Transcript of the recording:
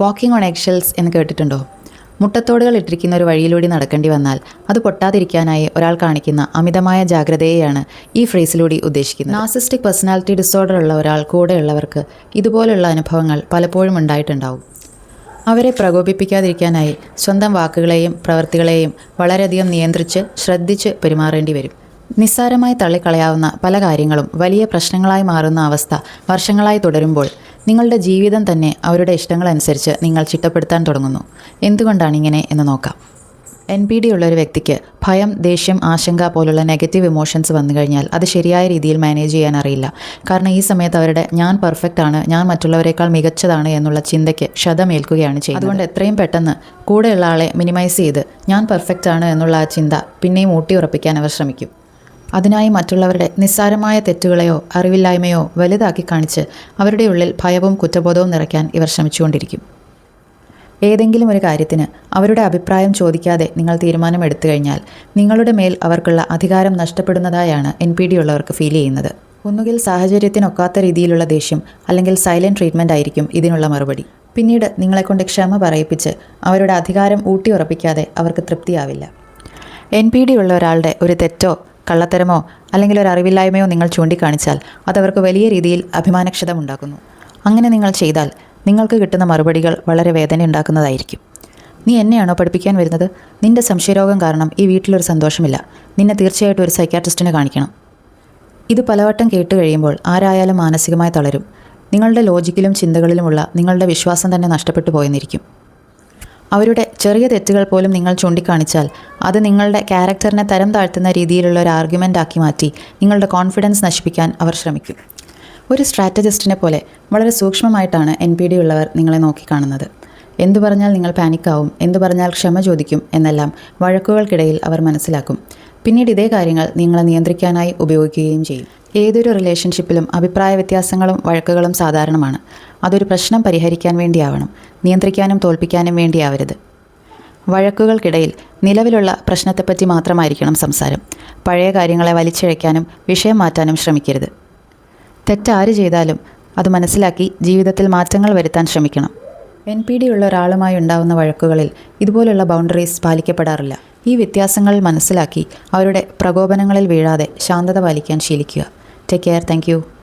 Walking on എഗ്ഷെൽസ് എന്ന് കേട്ടിട്ടുണ്ടോ? മുട്ടത്തോടുകൾ ഇട്ടിരിക്കുന്ന ഒരു വഴിയിലൂടെ നടക്കേണ്ടി വന്നാൽ അത് പൊട്ടാതിരിക്കാനായി ഒരാൾ കാണിക്കുന്ന അമിതമായ ജാഗ്രതയെയാണ് ഈ ഫ്രേസിലൂടെ ഉദ്ദേശിക്കുന്നത്. നാർസിസ്റ്റിക് പേഴ്സണാലിറ്റി ഡിസോർഡർ ഉള്ള ഒരാൾ കൂടെയുള്ളവർക്ക് ഇതുപോലുള്ള അനുഭവങ്ങൾ പലപ്പോഴും ഉണ്ടായിട്ടുണ്ടാവും. അവരെ പ്രകോപിപ്പിക്കാതിരിക്കാനായി സ്വന്തം വാക്കുകളെയും പ്രവൃത്തികളെയും വളരെയധികം നിയന്ത്രിച്ച് ശ്രദ്ധിച്ച് പെരുമാറേണ്ടി വരും. നിസ്സാരമായി തള്ളിക്കളയാവുന്ന പല കാര്യങ്ങളും വലിയ പ്രശ്നങ്ങളായി മാറുന്ന അവസ്ഥ വർഷങ്ങളായി തുടരുമ്പോൾ നിങ്ങളുടെ ജീവിതം തന്നെ അവരുടെ ഇഷ്ടങ്ങളനുസരിച്ച് നിങ്ങൾ ചിട്ടപ്പെടുത്താൻ തുടങ്ങുന്നു. എന്തുകൊണ്ടാണ് ഇങ്ങനെ എന്ന് നോക്കാം. NPD ഉള്ള ഒരു വ്യക്തിക്ക് ഭയം, ദേഷ്യം, ആശങ്ക പോലുള്ള നെഗറ്റീവ് ഇമോഷൻസ് വന്നു കഴിഞ്ഞാൽ അത് ശരിയായ രീതിയിൽ മാനേജ് ചെയ്യാൻ അറിയില്ല. കാരണം ഈ സമയത്ത് അവരുടെ ഞാൻ പെർഫെക്റ്റ് ആണ്, ഞാൻ മറ്റുള്ളവരെക്കാൾ മികച്ചതാണ് എന്നുള്ള ചിന്തയ്ക്ക് ക്ഷതമേൽക്കുകയാണ് ചെയ്യുന്നത്. അതുകൊണ്ട് എത്രയും പെട്ടെന്ന് കൂടെയുള്ള ആളെ മിനിമൈസ് ചെയ്ത് ഞാൻ പെർഫെക്റ്റ് ആണ് എന്നുള്ള ആ ചിന്ത പിന്നെയും ഊട്ടിയുറപ്പിക്കാൻ അവർ ശ്രമിക്കും. അതിനായി മറ്റുള്ളവരുടെ നിസ്സാരമായ തെറ്റുകളെയോ അറിവില്ലായ്മയോ വലുതാക്കി കാണിച്ച് അവരുടെ ഉള്ളിൽ ഭയവും കുറ്റബോധവും നിറയ്ക്കാൻ ഇവർ ശ്രമിച്ചുകൊണ്ടിരിക്കും. ഏതെങ്കിലും ഒരു കാര്യത്തിന് അവരുടെ അഭിപ്രായം ചോദിക്കാതെ നിങ്ങൾ തീരുമാനമെടുത്തു കഴിഞ്ഞാൽ നിങ്ങളുടെ മേൽ അവർക്കുള്ള അധികാരം നഷ്ടപ്പെടുന്നതായാണ് NPD ഉള്ളവർക്ക് ഫീൽ ചെയ്യുന്നത്. ഒന്നുകിൽ സാഹചര്യത്തിനൊക്കാത്ത രീതിയിലുള്ള ദേഷ്യം അല്ലെങ്കിൽ സൈലൻറ്റ് ട്രീറ്റ്മെൻറ്റ് ആയിരിക്കും ഇതിനുള്ള മറുപടി. പിന്നീട് നിങ്ങളെക്കൊണ്ട് ക്ഷമ പറയിപ്പിച്ച് അവരുടെ അധികാരം ഊട്ടിയുറപ്പിക്കാതെ അവർക്ക് തൃപ്തിയാവില്ല. NPD ഉള്ള ഒരാളുടെ ഒരു തെറ്റോ കള്ളത്തരമോ അല്ലെങ്കിൽ ഒരു അറിവില്ലായ്മയോ നിങ്ങൾ ചൂണ്ടിക്കാണിച്ചാൽ അതവർക്ക് വലിയ രീതിയിൽ അഭിമാനക്ഷതം ഉണ്ടാക്കുന്നു. അങ്ങനെ നിങ്ങൾ ചെയ്താൽ നിങ്ങൾക്ക് കിട്ടുന്ന മറുപടികൾ വളരെ വേദന ഉണ്ടാക്കുന്നതായിരിക്കും. നീ എന്നെയാണോ പഠിപ്പിക്കാൻ വരുന്നത്? നിന്റെ സംശയരോഗം കാരണം ഈ വീട്ടിലൊരു സന്തോഷമില്ല. നിന്നെ തീർച്ചയായിട്ടും ഒരു സൈക്യാട്രിസ്റ്റിനെ കാണിക്കണം. ഇത് പലവട്ടം കേട്ട് കഴിയുമ്പോൾ ആരായാലും മാനസികമായി തളരും. നിങ്ങളുടെ ലോജിക്കിലും ചിന്തകളിലുമുള്ള നിങ്ങളുടെ വിശ്വാസം തന്നെ നഷ്ടപ്പെട്ടു പോയെന്നിരിക്കും. അവരുടെ ചെറിയ തെറ്റുകൾ പോലും നിങ്ങൾ ചൂണ്ടിക്കാണിച്ചാൽ അത് നിങ്ങളുടെ ക്യാരക്ടറിനെ തരം താഴ്ത്തുന്ന രീതിയിലുള്ള ഒരു ആർഗ്യുമെൻ്റ് ആക്കി മാറ്റി നിങ്ങളുടെ കോൺഫിഡൻസ് നശിപ്പിക്കാൻ അവർ ശ്രമിക്കും. ഒരു സ്ട്രാറ്റജിസ്റ്റിനെ പോലെ വളരെ സൂക്ഷ്മമായിട്ടാണ് NPD ഉള്ളവർ നിങ്ങളെ നോക്കിക്കാണുന്നത്. എന്തു പറഞ്ഞാൽ നിങ്ങൾ പാനിക്കാവും, എന്തു പറഞ്ഞാൽ ക്ഷമ ചോദിക്കും എന്നെല്ലാം വഴക്കുകൾക്കിടയിൽ അവർ മനസ്സിലാക്കും. പിന്നീട് ഇതേ കാര്യങ്ങൾ നിങ്ങളെ നിയന്ത്രിക്കാനായി ഉപയോഗിക്കുകയും ചെയ്യും. ഏതൊരു റിലേഷൻഷിപ്പിലും അഭിപ്രായ വ്യത്യാസങ്ങളും വഴക്കുകളും സാധാരണമാണ്. അതൊരു പ്രശ്നം പരിഹരിക്കാൻ വേണ്ടിയാവണം, നിയന്ത്രിക്കാനും തോൽപ്പിക്കാനും വേണ്ടിയാവരുത്. വഴക്കുകൾക്കിടയിൽ നിലവിലുള്ള പ്രശ്നത്തെപ്പറ്റി മാത്രമായിരിക്കണം സംസാരം. പഴയ കാര്യങ്ങളെ വലിച്ചിഴയ്ക്കാനും വിഷയം മാറ്റാനും ശ്രമിക്കരുത്. തെറ്റാര് ചെയ്താലും അത് മനസ്സിലാക്കി ജീവിതത്തിൽ മാറ്റങ്ങൾ വരുത്താൻ ശ്രമിക്കണം. NPD ഉള്ള ഒരാളുമായി ഉണ്ടാകുന്ന വഴക്കുകളിൽ ഇതുപോലുള്ള ബൗണ്ടറീസ് പാലിക്കപ്പെടാറില്ല. ഈ വ്യത്യാസങ്ങൾ മനസ്സിലാക്കി അവരുടെ പ്രകോപനങ്ങളിൽ വീഴാതെ ശാന്തത പാലിക്കാൻ ശീലിക്കുക. Take care. Thank U.